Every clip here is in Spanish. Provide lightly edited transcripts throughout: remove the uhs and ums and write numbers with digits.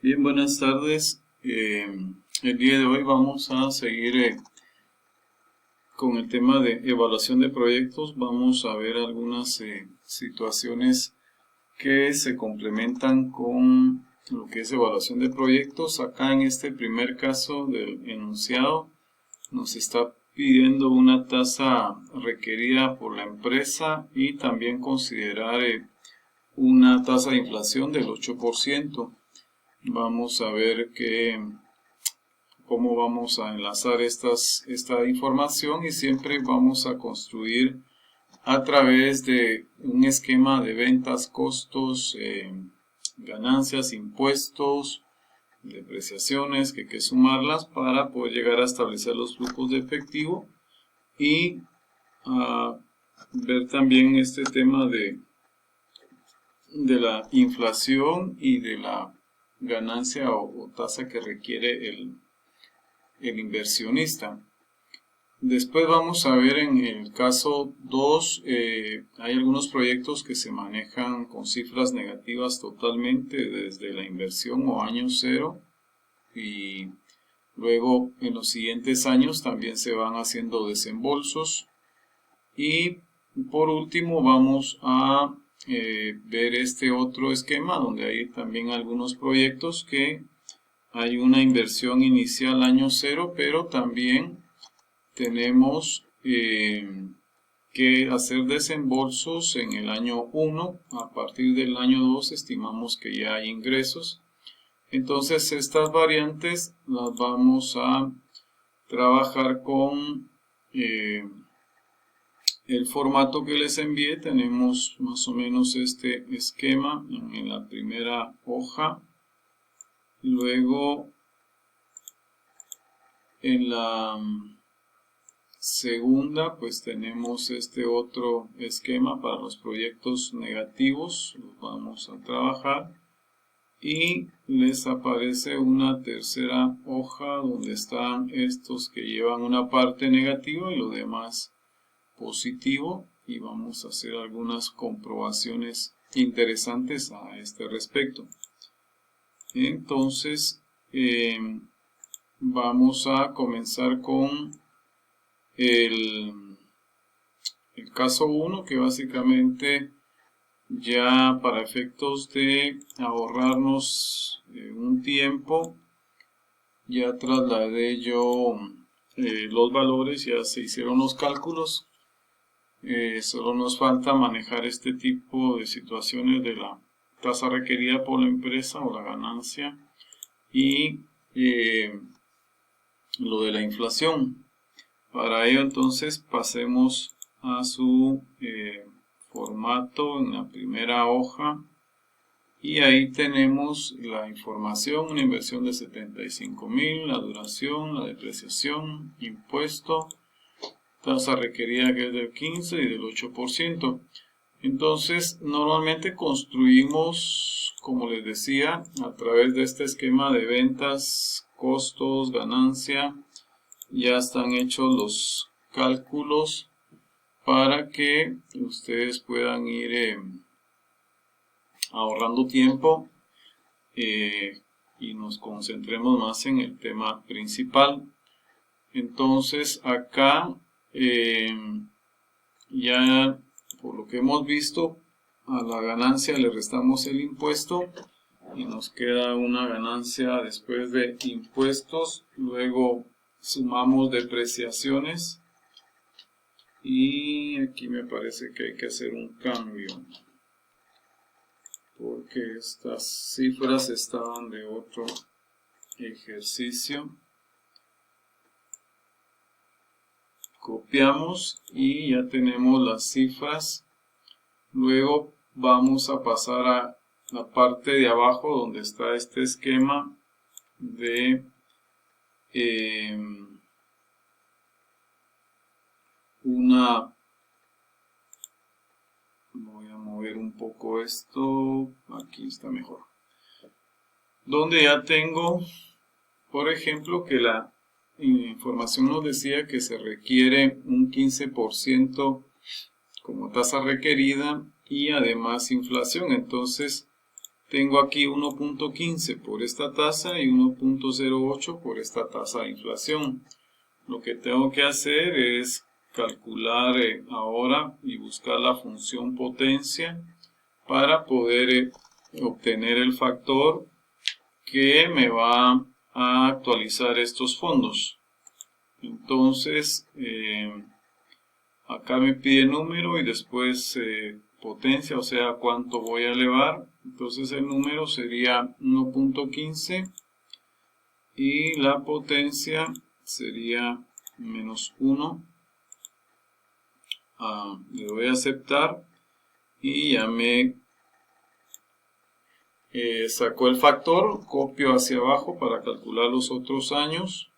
Bien, buenas tardes. El día de hoy vamos a seguir con el tema de evaluación de proyectos. Vamos a ver algunas situaciones que se complementan con lo que es evaluación de proyectos. Acá en este primer caso del enunciado nos está pidiendo una tasa requerida por la empresa y también considerar una tasa de inflación del 8%. Vamos a ver cómo vamos a enlazar esta información y siempre vamos a construir a través de un esquema de ventas, costos, ganancias, impuestos, depreciaciones, que hay que sumarlas para poder llegar a establecer los flujos de efectivo y a ver también este tema de la inflación y de la ganancia o tasa que requiere el inversionista. Después vamos a ver en el caso 2, hay algunos proyectos que se manejan con cifras negativas totalmente desde la inversión o año cero, y luego en los siguientes años también se van haciendo desembolsos. Y por último vamos a ver este otro esquema donde hay también algunos proyectos que hay una inversión inicial año cero, pero también tenemos que hacer desembolsos en el año 1. A partir del año 2 estimamos que ya hay ingresos. Entonces estas variantes las vamos a trabajar con el formato que les envié. Tenemos más o menos este esquema en la primera hoja. Luego en la segunda pues tenemos este otro esquema para los proyectos negativos. Los vamos a trabajar y les aparece una tercera hoja donde están estos que llevan una parte negativa y lo demás positivo, y vamos a hacer algunas comprobaciones interesantes a este respecto. Entonces vamos a comenzar con el caso 1, que básicamente ya para efectos de ahorrarnos un tiempo, ya trasladé yo los valores, ya se hicieron los cálculos. Solo nos falta manejar este tipo de situaciones de la tasa requerida por la empresa o la ganancia y lo de la inflación. Para ello entonces pasemos a su formato en la primera hoja, y ahí tenemos la información: una inversión de 75,000, la duración, la depreciación, impuesto, tasa requerida que es del 15 y del 8%. Entonces normalmente construimos, como les decía, a través de este esquema de ventas, costos, ganancia. Ya están hechos los cálculos para que ustedes puedan ir ahorrando tiempo y nos concentremos más en el tema principal. Entonces acá ya por lo que hemos visto, a la ganancia le restamos el impuesto y nos queda una ganancia después de impuestos. Luego sumamos depreciaciones y aquí me parece que hay que hacer un cambio porque estas cifras estaban de otro ejercicio. Copiamos y ya tenemos las cifras. Luego vamos a pasar a la parte de abajo donde está este esquema de voy a mover un poco esto, aquí está mejor, donde ya tengo, por ejemplo, que la información nos decía que se requiere un 15% como tasa requerida y además inflación. Entonces tengo aquí 1.15 por esta tasa y 1.08 por esta tasa de inflación. Lo que tengo que hacer es calcular ahora y buscar la función potencia para poder obtener el factor que me va a actualizar estos fondos. Entonces, acá me pide número y después potencia, o sea, cuánto voy a elevar. Entonces el número sería 1.15 y la potencia sería menos 1. Le doy a aceptar y ya me sacó el factor. Copio hacia abajo para calcular los otros años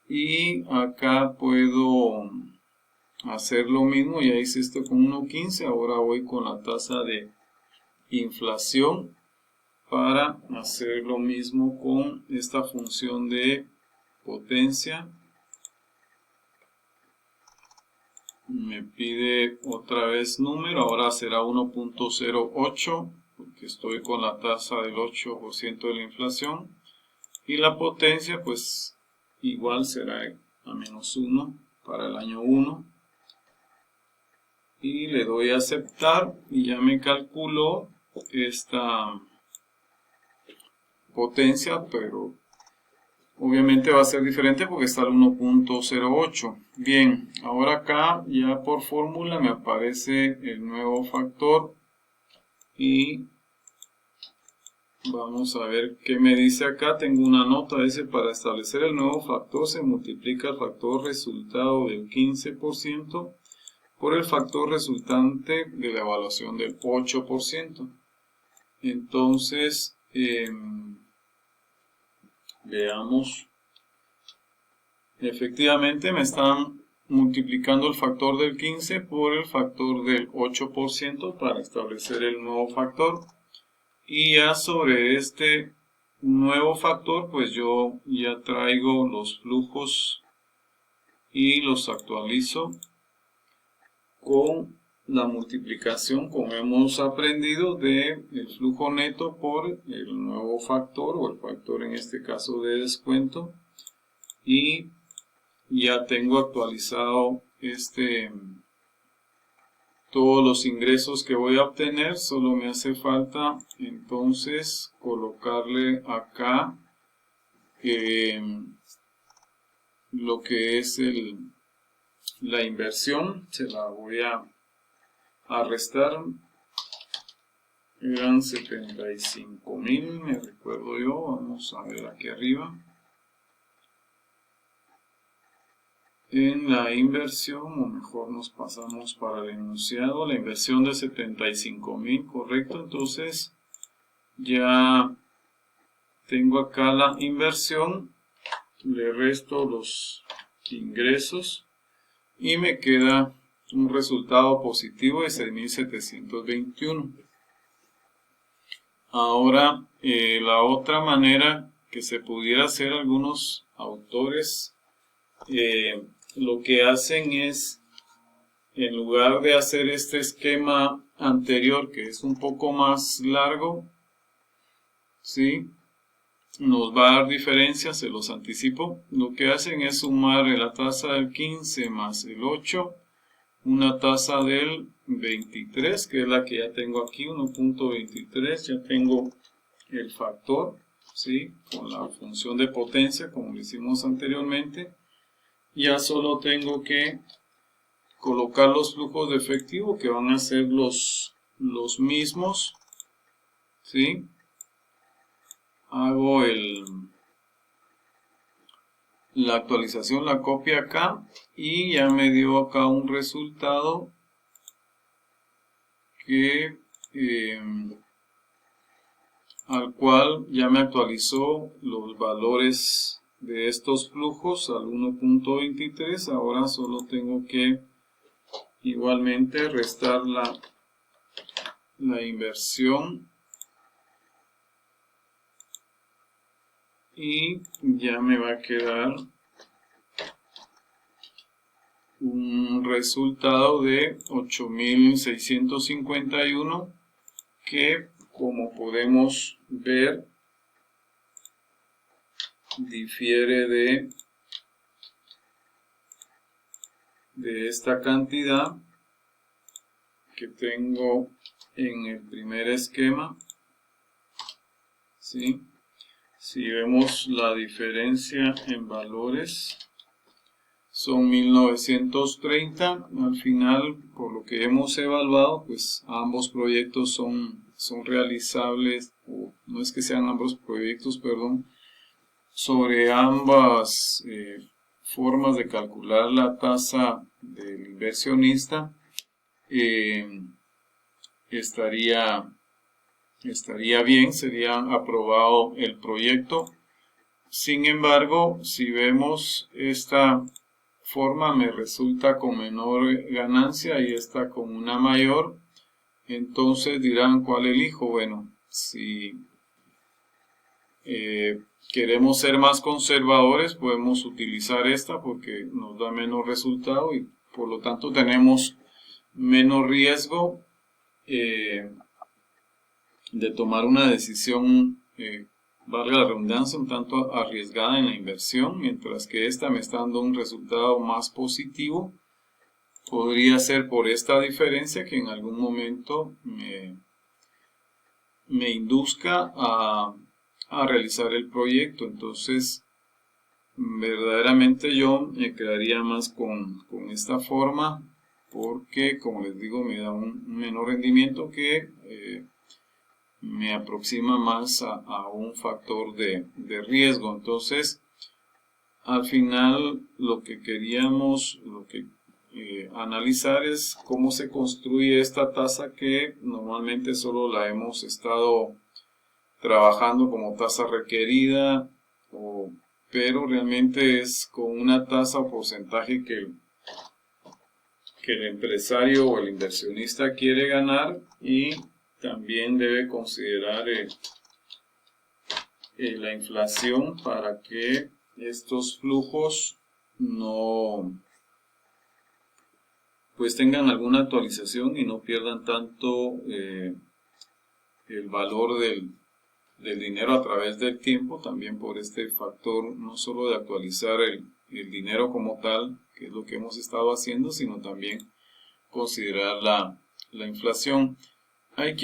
y acá puedo hacer lo mismo. Ya hice esto con 1.15, ahora voy con la tasa de inflación para hacer lo mismo con esta función de potencia. Me pide otra vez número, ahora será 1.08 porque estoy con la tasa del 8% de la inflación, y la potencia pues igual será a menos 1 para el año 1 y le doy a aceptar y ya me calculó esta potencia, pero obviamente va a ser diferente porque está el 1.08. Bien, ahora acá ya por fórmula me aparece el nuevo factor y vamos a ver qué me dice acá. Tengo una nota, dice: para establecer el nuevo factor se multiplica el factor resultado del 15% por el factor resultante de la evaluación del 8%. Entonces, veamos. Efectivamente me están multiplicando el factor del 15 por el factor del 8% para establecer el nuevo factor. Y ya sobre este nuevo factor, pues yo ya traigo los flujos y los actualizo con la multiplicación, como hemos aprendido, de el flujo neto por el nuevo factor, o el factor en este caso de descuento, y ya tengo actualizado todos los ingresos que voy a obtener. Solo me hace falta entonces colocarle acá lo que es la inversión. Se la voy a restar. Eran 75.000, me recuerdo yo. Vamos a ver aquí arriba. En la inversión, o mejor nos pasamos para el enunciado, la inversión de 75.000, correcto. Entonces ya tengo acá la inversión, le resto los ingresos y me queda un resultado positivo de 6.721. Ahora, la otra manera que se pudiera hacer, algunos autores lo que hacen es, en lugar de hacer este esquema anterior, que es un poco más largo, ¿sí?, nos va a dar diferencias, se los anticipo. Lo que hacen es sumar la tasa del 15 más el 8, una tasa del 23, que es la que ya tengo aquí, 1.23, ya tengo el factor, ¿sí?, con la función de potencia, como lo hicimos anteriormente. Ya solo tengo que colocar los flujos de efectivo, que van a ser los mismos, ¿sí? Hago la actualización, la copia acá, y ya me dio acá un resultado que al cual ya me actualizó los valores de estos flujos al 1.23. Ahora solo tengo que igualmente restar la inversión y ya me va a quedar un resultado de 8.651, que como podemos ver, difiere de esta cantidad que tengo en el primer esquema, ¿sí? Si vemos la diferencia en valores, son 1930. Al final, por lo que hemos evaluado, pues ambos proyectos son realizables, o no es que sean ambos proyectos, perdón, sobre ambas formas de calcular la tasa del inversionista, estaría bien, sería aprobado el proyecto. Sin embargo, si vemos esta forma me resulta con menor ganancia y esta con una mayor, entonces dirán ¿cuál elijo? Bueno, si queremos ser más conservadores, podemos utilizar esta porque nos da menos resultado y por lo tanto tenemos menos riesgo de tomar una decisión, valga la redundancia, un tanto arriesgada en la inversión, mientras que esta me está dando un resultado más positivo. Podría ser por esta diferencia que en algún momento me induzca a realizar el proyecto. Entonces, verdaderamente yo me quedaría más con esta forma porque, como les digo, me da un menor rendimiento que me aproxima más a un factor de riesgo. Entonces, al final lo que queríamos analizar es cómo se construye esta tasa que normalmente solo la hemos estado trabajando como tasa requerida, pero realmente es con una tasa o porcentaje que el empresario o el inversionista quiere ganar, y también debe considerar la inflación para que estos flujos no pues tengan alguna actualización y no pierdan tanto el valor del dinero a través del tiempo, también por este factor no solo de actualizar el dinero como tal, que es lo que hemos estado haciendo, sino también considerar la inflación. Hay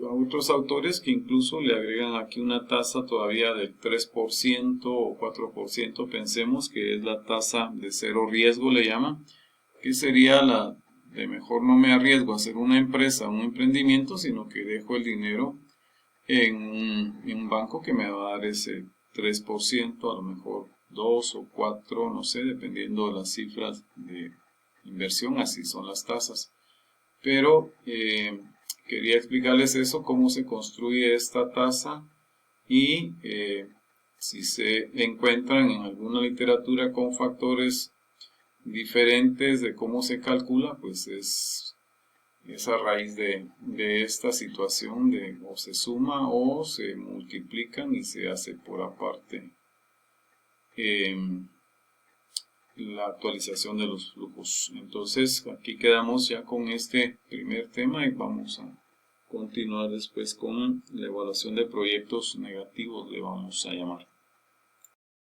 otros autores que incluso le agregan aquí una tasa todavía del 3% o 4%, pensemos que es la tasa de cero riesgo, le llaman, que sería la de mejor no me arriesgo a hacer una empresa, un emprendimiento, sino que dejo el dinero en un banco que me va a dar ese 3%, a lo mejor 2 o 4, no sé, dependiendo de las cifras de inversión, así son las tasas. Pero quería explicarles eso, cómo se construye esta tasa, y si se encuentran en alguna literatura con factores diferentes de cómo se calcula, pues es a raíz de esta situación de o se suma o se multiplican y se hace por aparte la actualización de los flujos. Entonces aquí quedamos ya con este primer tema y vamos a continuar después con la evaluación de proyectos negativos, le vamos a llamar.